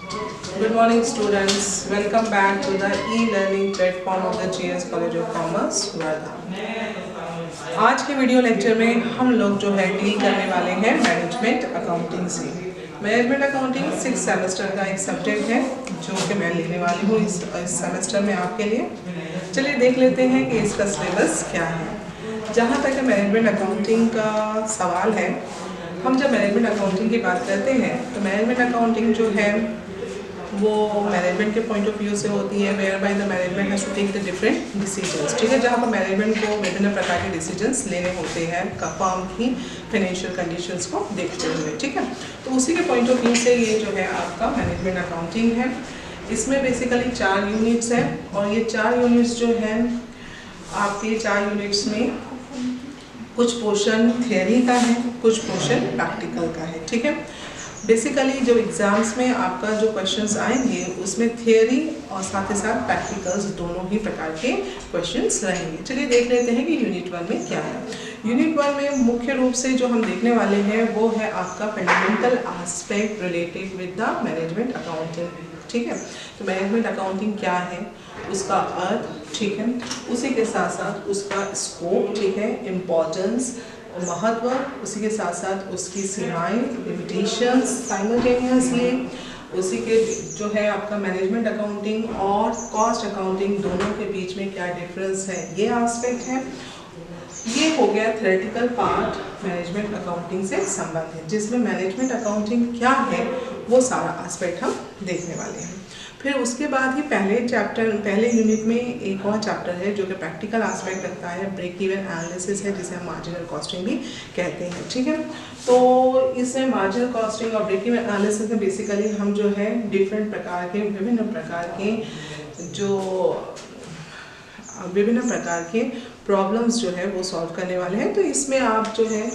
Good morning students. Welcome back to the e-learning platform of the GS College of Commerce, Wardha. आज के video lecture में हम लोग जो है डील करने वाले हैं मैनेजमेंट अकाउंटिंग से। मैनेजमेंट अकाउंटिंग 6 सेमेस्टर का एक सब्जेक्ट है जो कि मैं लेने वाली हूँ इस सेमेस्टर में आपके लिए। चलिए देख लेते हैं कि इसका सिलेबस क्या है। जहाँ तक मैनेजमेंट अकाउंटिंग का सवाल है, हम जब मैनेजमेंट अकाउंटिंग की बात करते हैं तो मैनेजमेंट अकाउंटिंग जो है वो मैनेजमेंट के पॉइंट ऑफ व्यू से होती है, whereby the management has to take the different decisions. ठीक है, जहाँ पर मैनेजमेंट को विभिन्न प्रकार के डिसीजंस लेने होते हैं फर्म की फाइनेंशियल कंडीशंस को देखते हुए। ठीक है, तो उसी के पॉइंट ऑफ व्यू से ये जो है आपका मैनेजमेंट अकाउंटिंग है। इसमें बेसिकली 4 यूनिट्स हैं और ये 4 यूनिट्स जो हैं आपके 4 यूनिट्स में कुछ पोर्शन थियरी का है, कुछ पोर्शन प्रैक्टिकल का है। ठीक है, बेसिकली जो एग्जाम्स में आपका जो क्वेश्चंस आएंगे उसमें थियरी और साथ ही साथ प्रैक्टिकल्स दोनों ही प्रकार के क्वेश्चंस रहेंगे। चलिए देख लेते हैं कि यूनिट 1 में क्या है। यूनिट 1 में मुख्य रूप से जो हम देखने वाले हैं वो है आपका fundamental aspect related with the management accounting. ठीक है, तो मैनेजमेंट अकाउंटिंग क्या है, उसका अर्थ, ठीक है, उसी के साथ साथ उसका स्कोप, ठीक है, इम्पोर्टेंस, महत्व, उसी के साथ साथ उसकी सीमाएं, लिमिटेशंस साइमल्टेनियसली, उसी के जो है आपका मैनेजमेंट अकाउंटिंग और कॉस्ट अकाउंटिंग दोनों के बीच में क्या डिफरेंस है, ये एस्पेक्ट है। ये हो गया थ्योरेटिकल पार्ट मैनेजमेंट अकाउंटिंग से संबंधित, जिसमें मैनेजमेंट अकाउंटिंग क्या है वो सारा एस्पेक्ट हम देखने वाले हैं। फिर उसके बाद ही पहले यूनिट में एक और चैप्टर है जो कि प्रैक्टिकल एस्पेक्ट रखता है, ब्रेक इवन एनालिसिस है, जिसे हम मार्जिनल कॉस्टिंग भी कहते हैं। ठीक है, तो इसमें मार्जिनल कॉस्टिंग और ब्रेक इवन एनालिसिस में बेसिकली हम जो है विभिन्न प्रकार के प्रॉब्लम्स जो है वो सॉल्व करने वाले हैं। तो इसमें आप जो है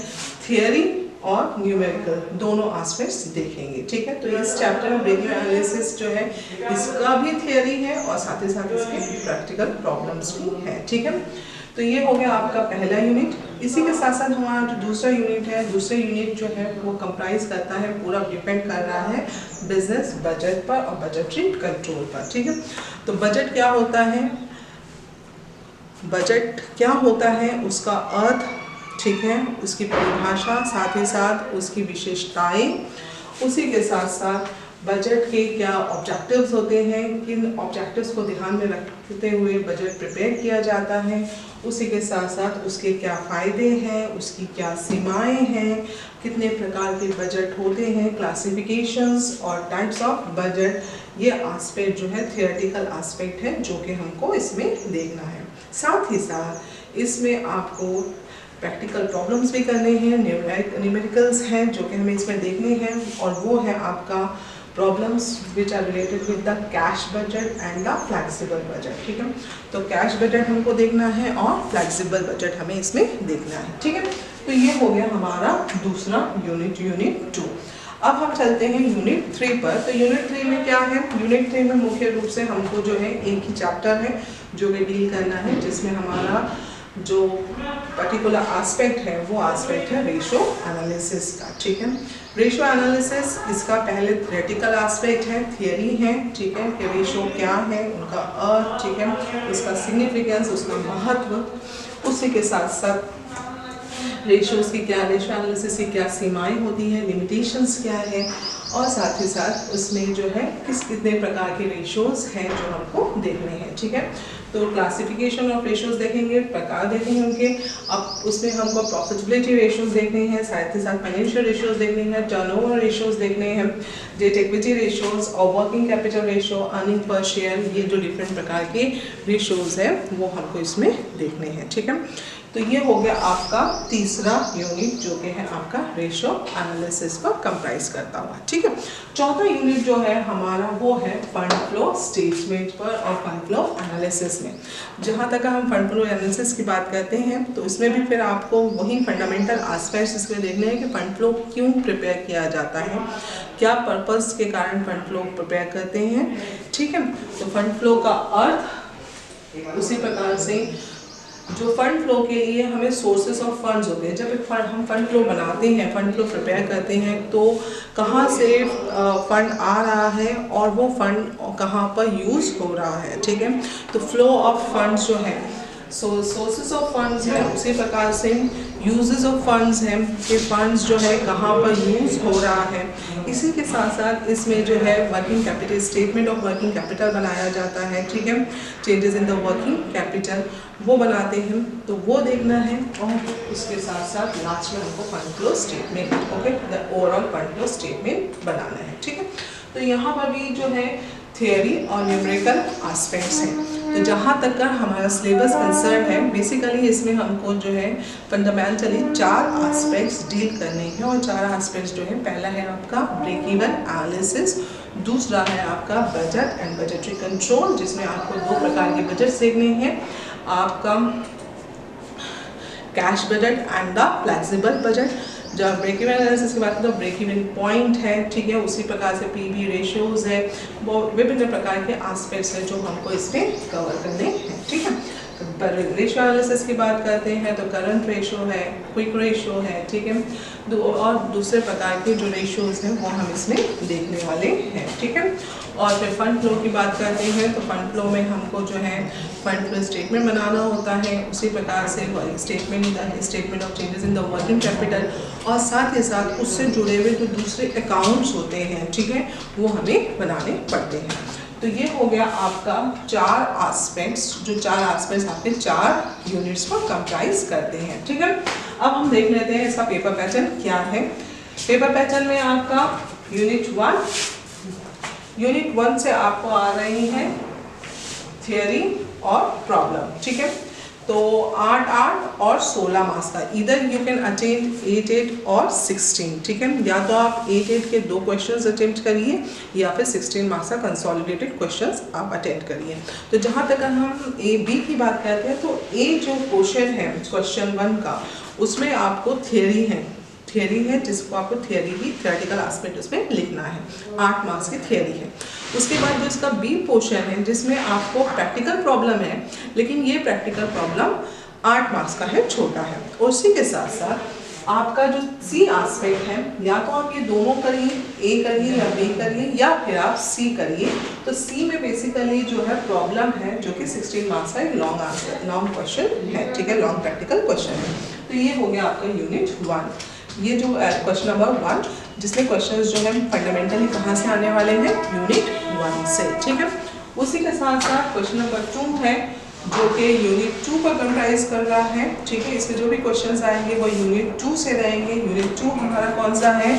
थियरी और न्यूमेरिकल दोनों एस्पेक्ट्स देखेंगे। ठीक है, तो इस चैप्टर में ब्रेक इवन एनालिसिस जो है इसका भी थियरी है और साथ ही साथ इसके प्रैक्टिकल प्रॉब्लम्स भी है। ठीक है, तो ये हो गया आपका पहला यूनिट। इसी के साथ साथ हमारा जो दूसरा यूनिट है, दूसरा यूनिट जो है वो कंप्राइज करता है, पूरा डिपेंड कर रहा है बिजनेस बजट पर और बजटरी कंट्रोल पर। ठीक है, तो बजट क्या होता है, उसका अर्थ, ठीक है, उसकी परिभाषा, साथ ही साथ उसकी विशेषताएं, उसी के साथ साथ बजट के क्या ऑब्जेक्टिव्स होते हैं, किन ऑब्जेक्टिव्स को ध्यान में रखते हुए बजट प्रिपेयर किया जाता है, उसी के साथ साथ उसके क्या फ़ायदे हैं, उसकी क्या सीमाएं हैं, कितने प्रकार के बजट होते हैं, क्लासिफिकेशंस और टाइप्स ऑफ बजट, ये एस्पेक्ट जो है थियोरेटिकल एस्पेक्ट है जो कि हमको इसमें देखना है। साथ ही साथ इसमें आपको प्रैक्टिकल प्रॉब्लम्स भी करने हैं, न्यूमेरिकल्स हैं जो कि हमें इसमें देखने हैं, और वो है आपका problems which are related with the cash budget and the flexible budget. ठीक है, तो कैश बजट हमको देखना है और फ्लेक्सिबल बजट हमें इसमें देखना है। ठीक है, तो ये हो गया हमारा दूसरा यूनिट 2। अब हम चलते हैं यूनिट 3 पर। तो यूनिट 3 में क्या है, यूनिट 3 में मुख्य रूप से हमको जो है एक ही चैप्टर है जो कि डील करना है, जिसमें हमारा जो पर्टिकुलर एस्पेक्ट है वो एस्पेक्ट है रेशो एनालिसिस का। ठीक है, रेशो एनालिसिस इसका पहले थ्योरेटिकल एस्पेक्ट है, थियरी है। ठीक है, कि रेशो क्या है, उनका अर्थ, ठीक है, उसका सिग्निफिकेंस, उसका महत्व, उसी के साथ साथ रेशो एनालिसिस की क्या सीमाएं होती हैं, लिमिटेशंस क्या है, और साथ ही साथ उसमें जो है कितने प्रकार के रेशोज हैं जो हमको देखने हैं। ठीक है, तो क्लासिफिकेशन ऑफ रेशोज देखेंगे, प्रकार देखेंगे उनके। अब उसमें हमको प्रॉफिटेबिलिटी रेशोज देखने हैं, साथ ही साथ फाइनेंशियल रेशोज देखने हैं, टर्नओवर रेशोज देखने हैं, डेट इक्विटी रेशोज और working capital ratio, earning per share, ये जो डिफरेंट प्रकार के रेशोज है वो हमको इसमें देखने हैं। ठीक है, तो ये हो गया आपका तीसरा यूनिट जो कि है आपका रेशो एनालिसिस पर कंप्राइज करता हुआ। ठीक है, चौथा यूनिट जो है हमारा वो है फंड फ्लो स्टेटमेंट पर और फंड फ्लो एनालिसिस में। जहाँ तक हम फंड फ्लो एनालिसिस की बात करते हैं तो इसमें भी फिर आपको वही फंडामेंटल एस्पेक्ट्स इसमें देखने हैं कि फंड फ्लो क्यों प्रिपेयर किया जाता है, क्या पर्पस के कारण फंड फ्लो प्रिपेयर करते हैं। ठीक है, तो फंड फ्लो का अर्थ उसी प्रकार से जो फंड फ्लो के लिए हमें सोर्सेस ऑफ फंड्स होते हैं, जब हम फंड फ्लो बनाते हैं, फंड फ्लो प्रिपेयर करते हैं, तो कहाँ से फंड आ रहा है और वो फंड कहाँ पर यूज़ हो रहा है, ठीक है। तो फ्लो ऑफ फंड्स जो है, सोर्सेस ऑफ फंड्स है, उसी प्रकार से यूजेस ऑफ फंड्स हैं कि फंड्स जो है कहाँ पर यूज़ हो रहा है। इसी के साथ साथ इसमें जो है working capital, statement of working capital बनाया जाता है, ठीक है। Changes in the working capital वो बनाते हैं, तो वो देखना है। और उसके साथ साथ लास्ट में हमको fund flow statement, okay, the overall fund flow statement बनाना है, ठीक है। तो यहाँ पर भी जो है थियोरी और न्यूमेरिकल एस्पेक्ट्स हैं। तो जहाँ तक का हमारा सिलेबस कंसर्न है, बेसिकली इसमें हमको जो है फंडामेंटली 4 एस्पेक्ट्स डील करने हैं। और 4 एस्पेक्ट्स जो है, पहला है आपका ब्रेक इवन एनालिसिस, दूसरा है आपका बजट एंड बजटरी कंट्रोल, जिसमें आपको 2 प्रकार के बजट देखने हैं, आपका cash budget and the flexible budget. जब ब्रेक इवन एनालिसिस की बात करें तो ब्रेक इवन पॉइंट है, ठीक है। उसी प्रकार से पीवी रेशियोज है, वो विभिन्न प्रकार के एस्पेक्ट्स हैं जो हमको इसमें कवर करने हैं, ठीक है। रेशियो एनालिसिस की बात करते हैं तो करंट रेशियो है, क्विक रेशियो है, ठीक है। और दूसरे प्रकार के जो रेशियोज हैं वो हम इसमें देखने वाले हैं, ठीक है। और फिर फंड फ्लो की बात करते हैं तो फंड फ्लो में हमको जो है फंड फ्लो स्टेटमेंट बनाना होता है, उसी प्रकार से statement of changes in the working capital, और साथ ही साथ उससे जुड़े हुए जो दूसरे अकाउंट्स होते हैं, ठीक है, वो हमें बनाने पड़ते हैं। तो ये हो गया आपका 4 एस्पेक्ट्स, जो 4 एस्पेक्ट्स आपके 4 यूनिट्स को कंप्राइज करते हैं, ठीक है। अब हम देख लेते हैं इसका पेपर पैटर्न क्या है। पेपर पैटर्न में आपका यूनिट 1 से आपको आ रही है थियरी और प्रॉब्लम, ठीक है। तो 8 और 16 मार्क्स का, इधर यू कैन अटेम्प्ट 8 और 16, ठीक है। या तो आप 8 के 2 क्वेश्चंस अटेम्प्ट करिए या फिर 16 मार्क्स का कंसोलिडेटेड क्वेश्चंस आप अटेम्प्ट करिए। तो जहाँ तक हम ए बी की बात करते हैं तो ए जो क्वेश्चन है क्वेश्चन 1 का, उसमें आपको थियरी है जिसको आपको थियोरेटिकल एस्पेक्ट उसमें लिखना है, 8 मार्क्स की थियरी है। उसके बाद जो इसका बी पोर्शन है जिसमें आपको प्रैक्टिकल प्रॉब्लम है, लेकिन ये प्रैक्टिकल प्रॉब्लम 8 मार्क्स का है, छोटा है। और उसी के साथ साथ आपका जो सी एस्पेक्ट है, या तो आप ये दोनों करिए, ए करिए या बी करिए, या फिर आप सी करिए। तो सी में बेसिकली जो है प्रॉब्लम है जो कि 16 मार्क्स का एक लॉन्ग क्वेश्चन है, ठीक है, लॉन्ग प्रैक्टिकल क्वेश्चन है। तो ये हो गया आपका यूनिट 1। ये जो क्वेश्चन नंबर 1, जिसमें क्वेश्चंस जो है फंडामेंटली कहाँ से आने वाले हैं, यूनिट 1 से, ठीक है। उसी के साथ साथ क्वेश्चन नंबर 2 है जो कि यूनिट 2 पर कंप्राइज कर रहा है, ठीक है। इसमें जो भी क्वेश्चंस आएंगे वो यूनिट 2 से रहेंगे। यूनिट 2 हमारा कौन सा है,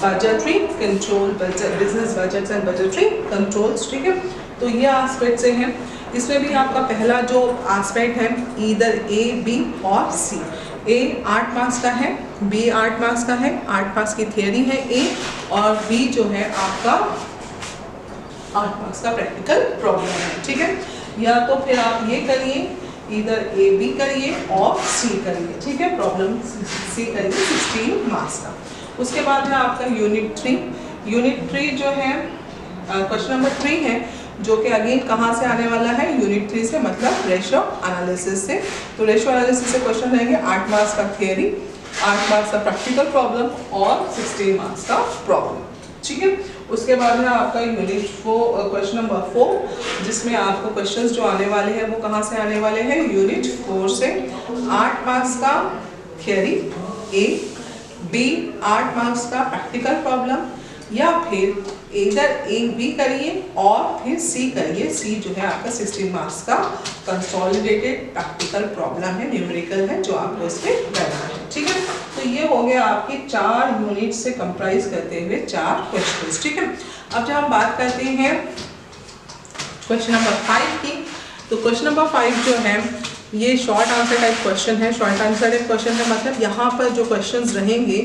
budgetary control, business budgets and budgetary controls, ठीक है। तो ये एस्पेक्ट से है। इसमें भी आपका पहला जो एस्पेक्ट है, इधर ए बी और सी। ए 8 मार्क्स का है, बी 8 मार्क्स का है, 8 मार्क्स की थियरी है ए, और बी जो है आपका 8 मार्क्स का प्रैक्टिकल प्रॉब्लम है, ठीक है। या तो फिर आप ये करिए, इधर ए बी करिए और सी करिए, ठीक है, प्रॉब्लम सी करिए 16 मार्क्स का। उसके बाद है आपका यूनिट 3 जो है क्वेश्चन नंबर 3 है, जो कि अगेन कहाँ से आने वाला है, यूनिट 3 से, मतलब रेशियो एनालिसिस से। तो रेशियो एनालिसिस से क्वेश्चन रहेंगे 8 मार्क्स का थियरी, 8 मार्क्स का प्रैक्टिकल प्रॉब्लम और 16 मार्क्स का प्रॉब्लम, ठीक है। उसके बाद है आपका यूनिट 4 क्वेश्चन नंबर 4, जिसमें आपको क्वेश्चंस जो आने वाले हैं वो कहाँ से आने वाले हैं, यूनिट 4 से। 8 मार्क्स का थियरी ए, बी 8 मार्क्स का प्रैक्टिकल प्रॉब्लम, या फिर इधर ए बी करिए और फिर सी करिए। सी जो है आपका 16 मार्क्स का कंसोलिडेटेड प्रैक्टिकल प्रॉब्लम है, न्यूमेरिकल है, जो आपको इसमें करना है, ठीक है। तो ये हो गया आपके 4 यूनिट से कंप्राइज करते हुए 4 क्वेश्चंस, ठीक है। अब जब हम बात करते हैं क्वेश्चन नंबर 5 की, तो क्वेश्चन नंबर 5 जो है ये शॉर्ट आंसर टाइप क्वेश्चन है। शॉर्ट आंसर टाइप क्वेश्चन है मतलब यहाँ पर जो क्वेश्चंस रहेंगे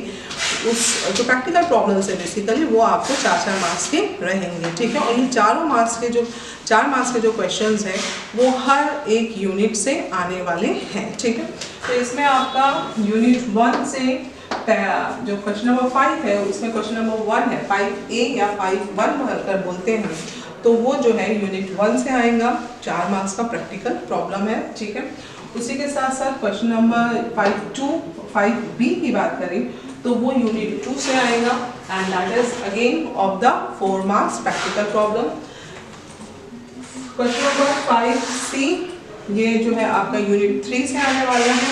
उस जो प्रैक्टिकल प्रॉब्लम्स है बेसिकली वो आपको 4-4 मार्क्स के रहेंगे, ठीक है। और ये 4 मार्क्स के जो क्वेश्चंस हैं वो हर एक यूनिट से आने वाले हैं, ठीक है। तो इसमें आपका यूनिट 1 से जो क्वेश्चन नंबर 5 है उसमें क्वेश्चन नंबर 1 है 5A या 5-1 भरकर बोलते हैं, तो वो जो है यूनिट 1 से आएगा, 4 मार्क्स का प्रैक्टिकल प्रॉब्लम है, ठीक है। उसी के साथ साथ क्वेश्चन नंबर 5B की बात करें तो वो यूनिट 2 से आएगा and that is again of the 4 marks practical problem. Question number 5C ये जो है आपका यूनिट 3 से आने वाला है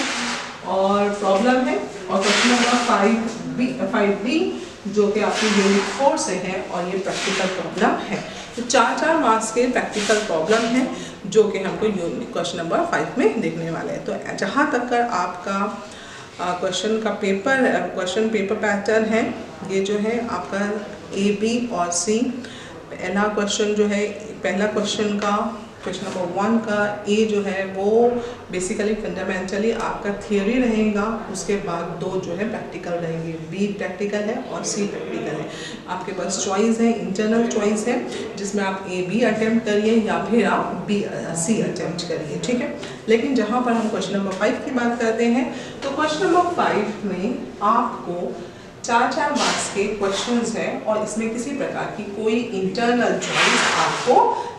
और प्रॉब्लम है। और क्वेश्चन नंबर 5B जो कि आपकी यूनिट 4 से है और ये प्रैक्टिकल प्रॉब्लम है। तो 4 मार्क्स के प्रैक्टिकल प्रॉब्लम है जो कि हमको यूनिट क्वेश्चन नंबर 5 में देखने वाले हैं। तो जहाँ तक कर आपका क्वेश्चन पेपर पैटर्न है, ये जो है आपका A, B और C। पहला क्वेश्चन जो है, पहला क्वेश्चन का क्वेश्चन नंबर 1 का A जो है वो बेसिकली फंडामेंटली आपका थियोरी रहेगा, उसके बाद 2 जो है प्रैक्टिकल रहेंगे। B प्रैक्टिकल है और C प्रैक्टिकल है। आपके पास चॉइस है, इंटरनल चॉइस है जिसमें आप A, B अटेम्प्ट करिए या फिर आप C अटेम्प्ट करिए, ठीक है। लेकिन जहाँ पर हम क्वेश्चन नंबर 5 की बात करते हैं तो क्वेश्चन नंबर 5 में आपको 4 मार्क्स के क्वेश्चंस हैं और इसमें किसी प्रकार की कोई इंटरनल चॉइस आपको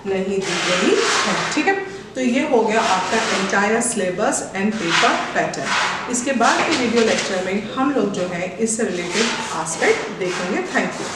नहीं दी गई है, ठीक है। तो ये हो गया आपका entire syllabus and paper pattern. इसके बाद के वीडियो लेक्चर में हम लोग जो है इससे रिलेटेड एस्पेक्ट देखेंगे। Thank you.